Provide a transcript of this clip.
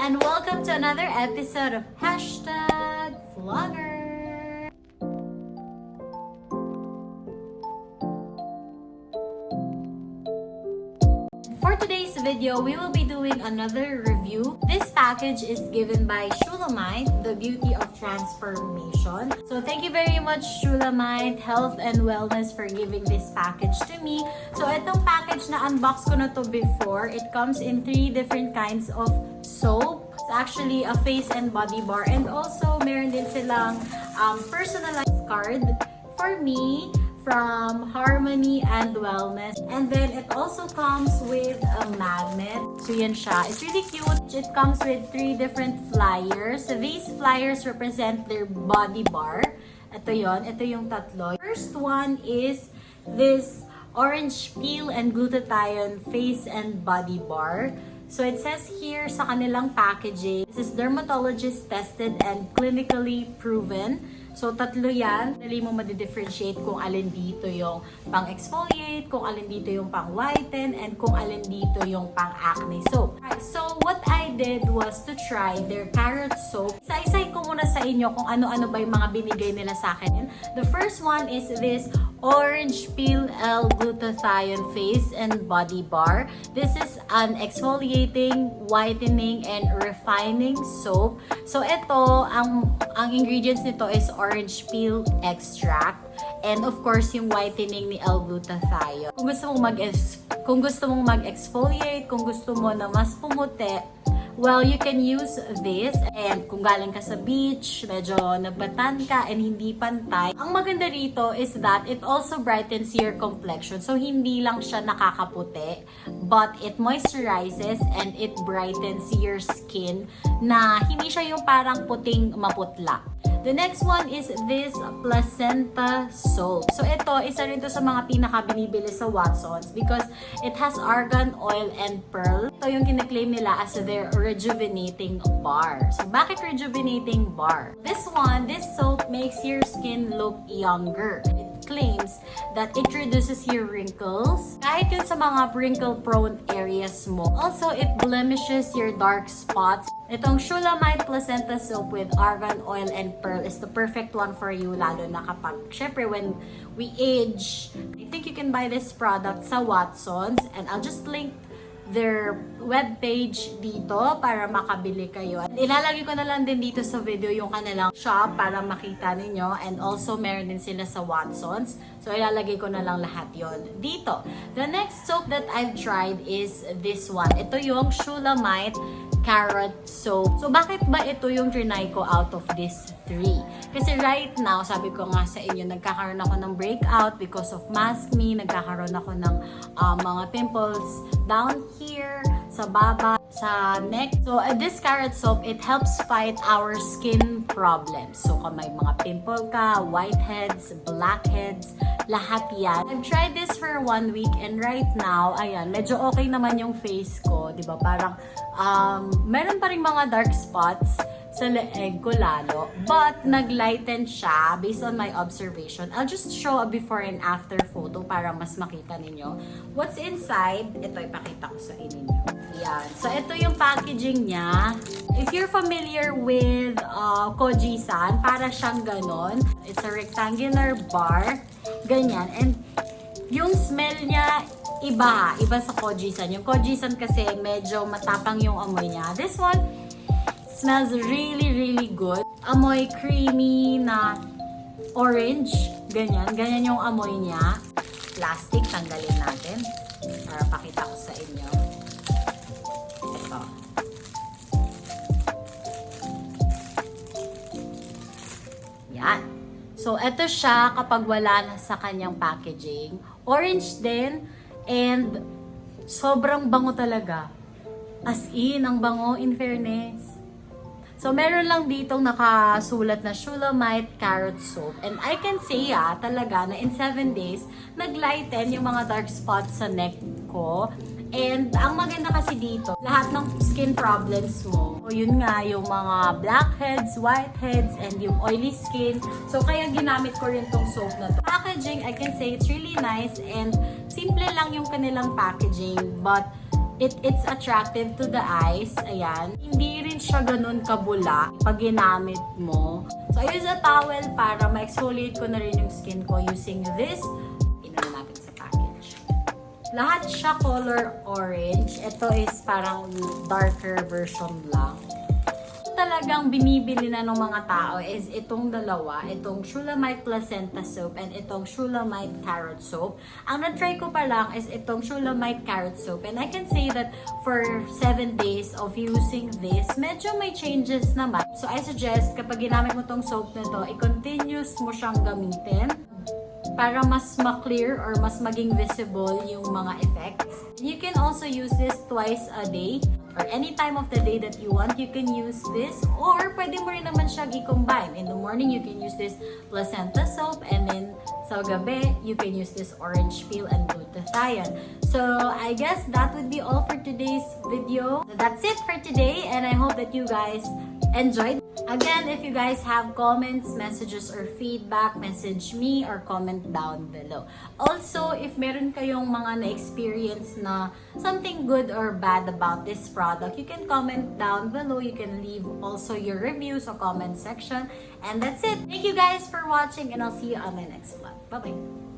and welcome to another episode of #Vlogger. For today's video, we will be doing another review. This package is given by Shulammite, the beauty of transformation. So thank you very much, Shulammite Health and Wellness, for giving this package to me. So itong package na unbox ko na to before, it comes in 3 different kinds of soap. It's actually a face and body bar, and also meron din silang personalized card for me from Harmony and Wellness. And then it also comes with a magnet. So yan siya. It's really cute. It comes with 3 different flyers. So these flyers represent their body bar. Ito yon. Ito yung tatlo. First one is this orange peel and glutathione face and body bar. So it says here sa kanilang packaging, this is dermatologist tested and clinically proven. So tatlo yan. Dali mo ma-differentiate kung alin dito yung pang-exfoliate, kung alin dito yung pang-whiten, and kung alin dito yung pang-acne soap. Right, so what I did was to try their carrot soap. Isa-isay ko muna sa inyo kung ano-ano ba yung mga binigay nila sa akin. The first one is this orange peel L-glutathione face and body bar. This is an exfoliating, whitening, and refining soap. So ito, ang ingredients nito is orange peel extract, and of course yung whitening ni L-glutathione. Kung gusto mong mag-exfoliate, kung gusto mo na mas pumuti, well, you can use this. And kung galing ka sa beach, medyo nabatan ka and hindi pantay, ang maganda rito is that it also brightens your complexion. So hindi lang siya nakakaputi, but it moisturizes and it brightens your skin na hindi siya yung parang puting maputla. The next one is this placenta soap. So ito, isa rin to sa mga pinaka-binibili sa Watsons because it has argan oil and pearl. Ito yung kine-claim nila as their rejuvenating bar. So bakit rejuvenating bar? This soap makes your skin look younger. It claims that it reduces your wrinkles, kahit yun sa mga wrinkle-prone areas mo. Also, it blemishes your dark spots. Itong Shulammite Placenta Soap with argan oil and pearl is the perfect one for you, lalo na kapag, syempre, when we age. I think you can buy this product sa Watsons, and I'll just link their webpage dito para makabili kayo. Ilalagay ko na lang din dito sa video yung kanilang shop para makita ninyo, and also meron din sila sa Watsons. So ilalagay ko na lang lahat yon dito. The next soap that I've tried is this one. Ito yung Shulammite Carrot Soap. So bakit ba ito yung trinay ko out of these 3? Kasi right now, sabi ko nga sa inyo, nagkakaroon ako ng breakout because of maskne, nagkakaroon ako ng mga pimples down here, sa baba, sa neck. So this carrot soap, it helps fight our skin problems. So kung may mga pimple ka, whiteheads, blackheads, lahat yan. I've tried this for 1 week, and right now, ayan, medyo okay naman yung face ko, di ba? Parang meron pa rin mga dark spots sa leeg ko lalo, but naglighten siya based on my observation. I'll just show a before and after photo para mas makita ninyo what's inside. Ito, ipakita ko sa inyo. Yan. So ito yung packaging niya. If you're familiar with Kojisan, para siyang ganon. It's a rectangular bar, ganyan, and yung smell niya iba sa Kojisan. Yung Kojisan kasi medyo matapang yung amoy niya. This one smells really good. Amoy creamy na orange. Ganyan yung amoy niya. Plastic, tanggalin natin para pakita ko sa inyo. Ito. Yan. So, ito siya kapag wala na sa kanyang packaging. Orange din, and sobrang bango talaga. As in, ang bango, in fairness. So, meron lang ditong nakasulat na Shulammite Carrot Soap. And I can say, talaga na in 7 days, naglighten yung mga dark spots sa neck ko. And ang maganda kasi dito, lahat ng skin problems mo, o yun nga, yung mga blackheads, whiteheads, and yung oily skin. So, kaya ginamit ko rin tong soap na to. Packaging, I can say it's really nice, and simple lang yung kanilang packaging, but It's attractive to the eyes. Ayan. Hindi rin siya ganun kabula pag ginamit mo. So, I use a towel para ma-exfoliate ko na rin yung skin ko using this. Tingnan natin sa package. Lahat siya color orange. Ito is parang darker version lang. Talagang binibili na ng mga tao is itong dalawa, itong Shulammite Placenta Soap and itong Shulammite Carrot Soap. Ang na-try ko pa lang is itong Shulammite Carrot Soap, and I can say that for 7 days of using this, medyo may changes naman. So I suggest kapag ginamit mo tong soap na to, i-continuous mo siyang gamitin para mas ma-clear or mas maging visible yung mga effects. You can also use this twice a day or any time of the day that you want. You can use this, or pwede mo rin naman siyang i-combine. In the morning, you can use this placenta soap, and then sa gabi, you can use this orange peel and glutathione. So, I guess that would be all for today's video. That's it for today, and I hope that you guys enjoyed. Again, if you guys have comments, messages, or feedback, message me or comment down below. Also, if meron kayong mga na-experience na something good or bad about this product, you can comment down below. You can leave also your reviews or comment section. And that's it. Thank you guys for watching, and I'll see you on my next vlog. Bye-bye.